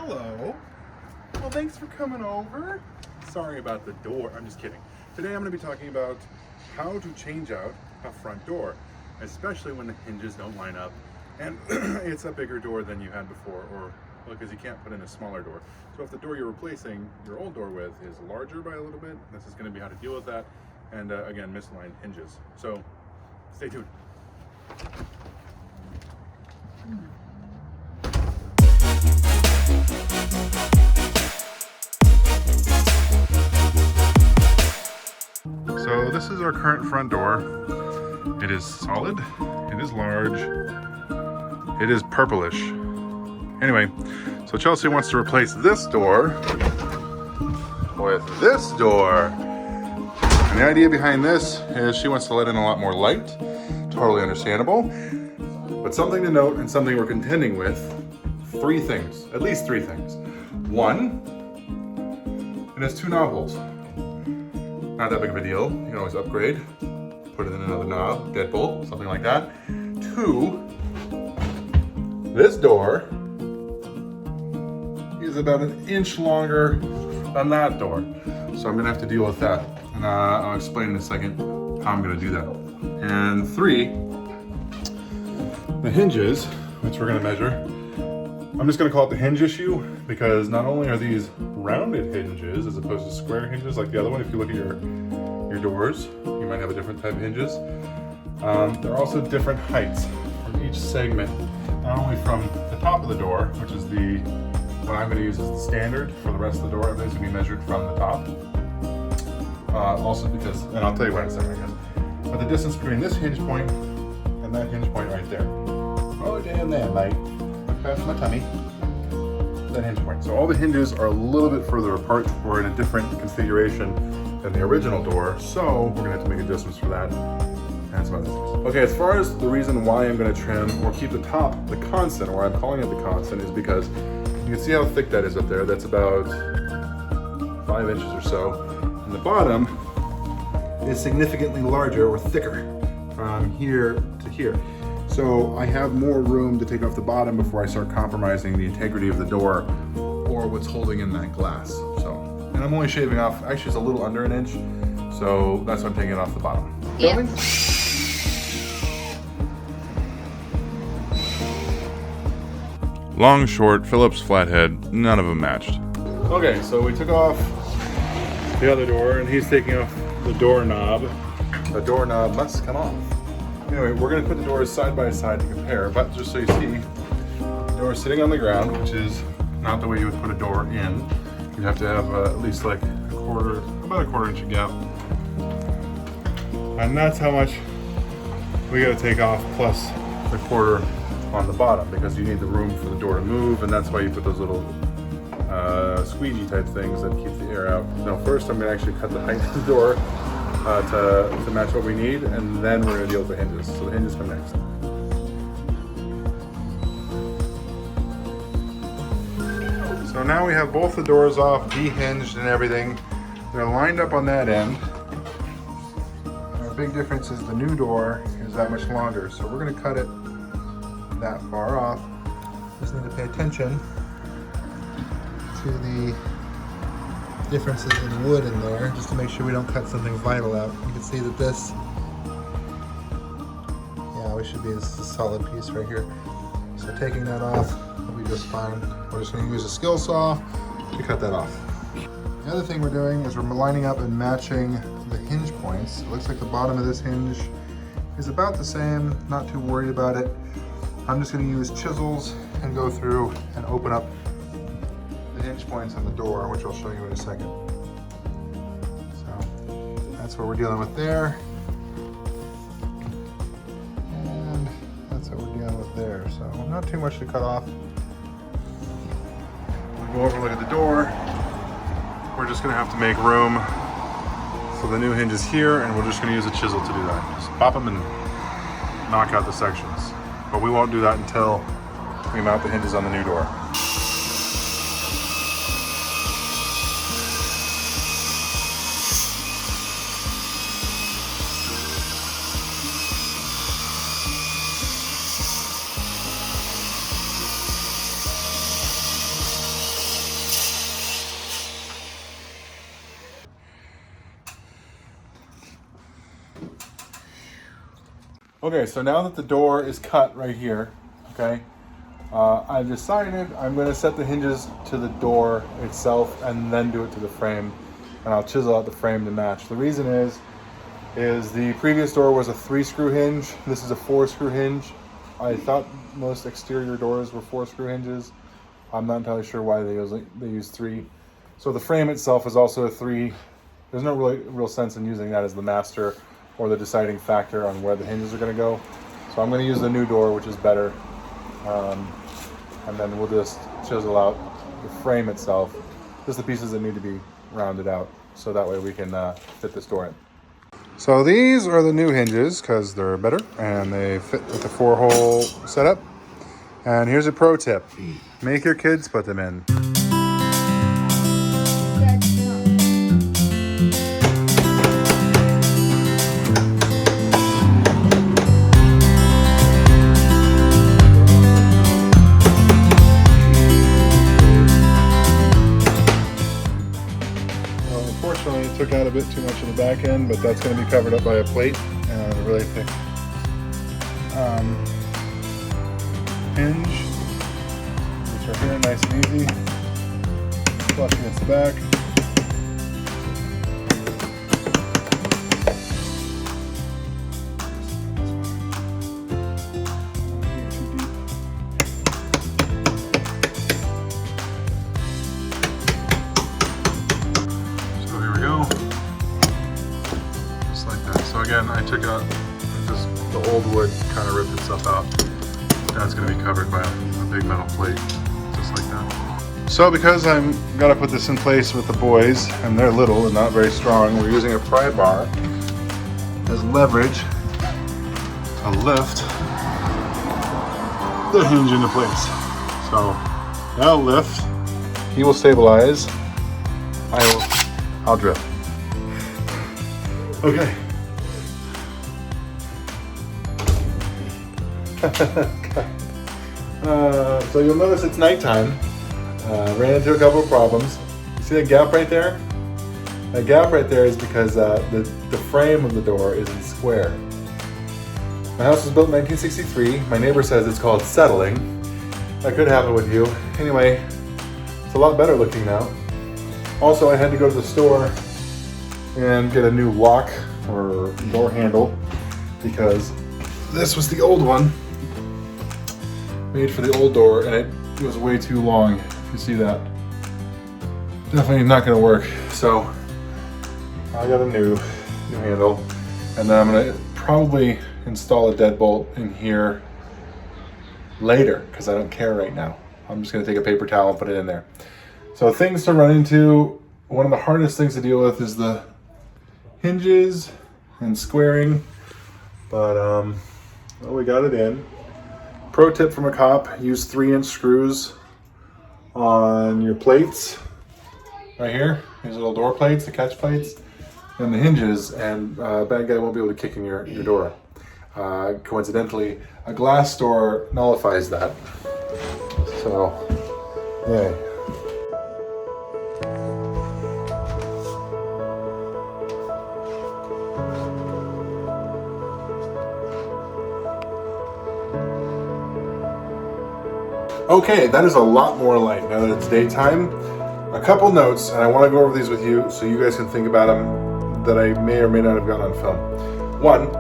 Hello. Well, thanks for coming over. Sorry about the door. I'm just kidding. Today I'm going to be talking about how to change out a front door, especially when the hinges don't line up and it's a bigger door than you had before, or because you can't put in a smaller door. So if the door you're replacing your old door with is larger by a little bit, this is going to be how to deal with that. And again, misaligned hinges. So stay tuned. So this is our current front door. It is solid, it is large, it is purplish. Anyway, so Chelsea wants to replace this door with this door. And the idea behind this is she wants to let in a lot more light. Totally understandable. But something to note, and something we're contending with, three things, at least three things. One, it has two knob holes. Not that big of a deal. You can always upgrade, put it in another knob, deadbolt, something like that. Two, this door is about an inch longer than that door. So I'm gonna have to deal with that. And I'll explain in a second how I'm gonna do that. And three, the hinges, which we're gonna measure. I'm just gonna call it the hinge issue because not only are these rounded hinges as opposed to square hinges like the other one. If you look at your doors, you might have a different type of hinges. They're also different heights from each segment, not only from the top of the door, which is what I'm going to use as the standard for the rest of the door. Everything's going to be measured from the top. Also because, and I'll tell you what in a second, I guess. But the distance between this hinge point and that hinge point right there. Oh damn there, mate. Look past my tummy. That hinge point. So all the hinges are a little bit further apart or in a different configuration than the original door. So we're gonna have to make adjustments for that. And some other things. Okay, as far as the reason why I'm gonna trim or keep the top the constant, or I'm calling it the constant, is because you can see how thick that is up there. That's about 5 inches or so. And the bottom is significantly larger or thicker from here to here. So I have more room to take off the bottom before I start compromising the integrity of the door or what's holding in that glass. So, and I'm only shaving off, actually it's a little under an inch. So that's why I'm taking it off the bottom. Yeah. Long, short, Phillips, flathead, none of them matched. Okay, so we took off the other door and he's taking off the doorknob. The doorknob must come off. Anyway, we're going to put the doors side by side to compare, but just so you see, the door is sitting on the ground, which is not the way you would put a door in. You'd have to have at least like about a quarter inch gap. And that's how much we got to take off plus the quarter on the bottom, because you need the room for the door to move, and that's why you put those little squeegee type things that keep the air out. Now first I'm going to actually cut the height of the door to match what we need, and then we're going to deal with the hinges. So the hinges come next. So now we have both the doors off, dehinged and everything. They're lined up on that end. Our big difference is the new door is that much longer, so we're going to cut it that far off. Just need to pay attention to the differences in wood in there, just to make sure we don't cut something vital out. You can see that this, we should be, this is a solid piece right here. So taking that off will be just fine. We're just going to use a skill saw to cut that off. The other thing we're doing is we're lining up and matching the hinge points. It looks like the bottom of this hinge is about the same, not too worried about it. I'm just going to use chisels and go through and open up the hinge points on the door, which I'll show you in a second. So that's what we're dealing with there. And that's what we're dealing with there. So not too much to cut off. We'll go over and look at the door. We're just going to have to make room. So the new hinge is here, and we're just going to use a chisel to do that. Just pop them and knock out the sections. But we won't do that until we mount the hinges on the new door. Okay, so now that the door is cut right here, okay, I've decided I'm going to set the hinges to the door itself and then do it to the frame, and I'll chisel out the frame to match. The reason is the previous door was a 3-screw hinge. This is a 4-screw hinge. I thought most exterior doors were 4-screw hinges. I'm not entirely sure why they use 3. So the frame itself is also a 3. There's no real sense in using that as the master or the deciding factor on where the hinges are going to go. So I'm going to use the new door, which is better. And then we'll just chisel out the frame itself, just the pieces that need to be rounded out, so that way we can fit this door in. So these are the new hinges because they're better and they fit with the 4-hole setup. And here's a pro tip: make your kids put them in. Unfortunately, it took out a bit too much of the back end, but that's going to be covered up by a plate and a really thick hinge, which are here, nice and easy, flush against the back. So here we go, just like that. So again, I took out just the old wood, kind of ripped itself out. That's going to be covered by a big metal plate, just like that. So because I'm going to put this in place with the boys, and they're little and not very strong, we're using a pry bar as leverage to lift the hinge into place. So that'll lift, he will stabilize, I'll drift. Okay. So you'll notice it's nighttime. Ran into a couple of problems. You see that gap right there? That gap right there is because the frame of the door isn't square. My house was built in 1963. My neighbor says it's called settling. That could happen with you. Anyway, it's a lot better looking now. Also, I had to go to the store and get a new lock or door handle because this was the old one, made for the old door, and it was way too long. If you see that, definitely not going to work. So I got a new handle, and then I'm going to probably install a deadbolt in here later because I don't care right now. I'm just going to take a paper towel and put it in there. So things to run into, one of the hardest things to deal with is the hinges and squaring, but well, we got it in. Pro tip from a cop: use 3-inch screws on your plates right here. These little door plates, the catch plates, and the hinges, and bad guy won't be able to kick in your door. Coincidentally, a glass door nullifies that. So, yay. Okay, that is a lot more light now that it's daytime. A couple notes, and I want to go over these with you so you guys can think about them, that I may or may not have gotten on film. One,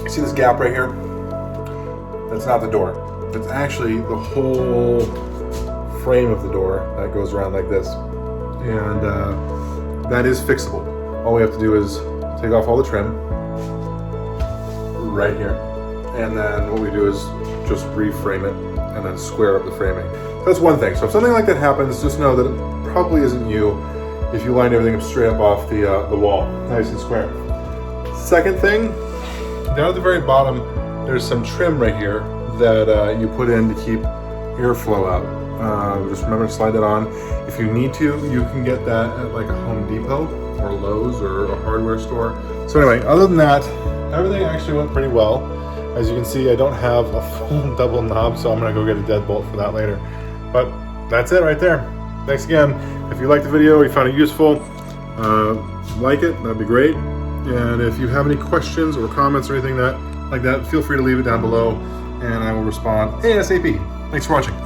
you see this gap right here? That's not the door. It's actually the whole frame of the door that goes around like this. And that is fixable. All we have to do is take off all the trim right here. And then what we do is just reframe it and then square up the framing. That's one thing. So if something like that happens, just know that it probably isn't you if you lined everything up straight up off the wall, nice and square. Second thing, down at the very bottom, there's some trim right here that you put in to keep airflow out. Just remember to slide that on. If you need to, you can get that at like a Home Depot or Lowe's or a hardware store. So anyway, other than that, everything actually went pretty well. As you can see, I don't have a full double knob, so I'm gonna go get a deadbolt for that later. But that's it right there. Thanks again. If you liked the video, you found it useful, like it, that'd be great. And if you have any questions or comments or anything that like that, feel free to leave it down below and I will respond ASAP. Thanks for watching.